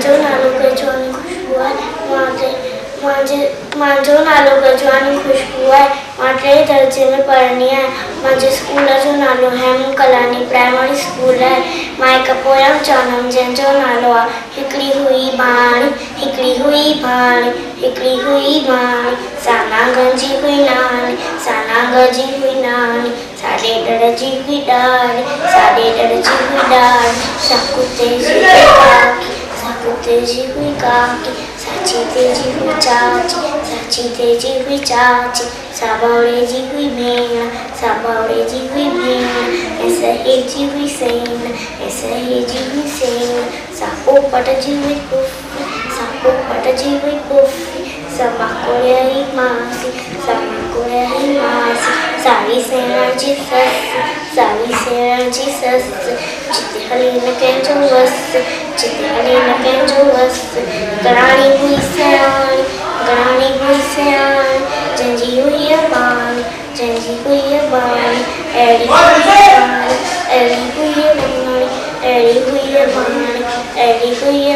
मुंहिंजो नालो गजवानी खुशबू आहे। मुंहिंजो नालो गजवानी खुशबू आहे। मां 3 दर्जे में पढ़ंदी आहियां। मुंहिंजे स्कूल जो नालो हेमू कलानी प्राइमरी स्कूल आहे। मां हिकु पोयम चवंदमि जंहिंजो नालो आहे हिकिड़ी हुई भाणी, हिकिड़ी हुई भाणी, हिकिड़ी हुई भाणी, साना गंजी हुई नानी, साना गंजी हुई नानी, साॾे ॾर जी हुई ॾाॾी, साॾे ॾर जी हुई ॾाॾी, सकुते जी हुई काकी, सकुते जी हुई काकी, साची तेजी हुई चाची, साची तेजी हुई चाची, साबावड़े जी हुई भेण, साबावड़े जी हुई भेण, ऐं सहेजी हुई सेन, ऐं सहेजी हुई सेन, सापो पट जी हुई पुफी, सापो पट जी हुई पुफी, समा कोड़ियाई मासी, समा कोड़ियाई मासी, सावी सेण जी ससु, सावी सेण जी ससु, जिते हली न कंहिंजो वसु, जिते हली न कंहिंजो वसु, घराणी हुई सियाणी, घराणी हुई सियाणी, जंहिंजी हुई बाणी, जंहिंजी हुई बाणी, अहिड़ी हुई बाणी, अहिड़ी हुई बाणी, अहिड़ी हुई बाणी, अहिड़ी हुई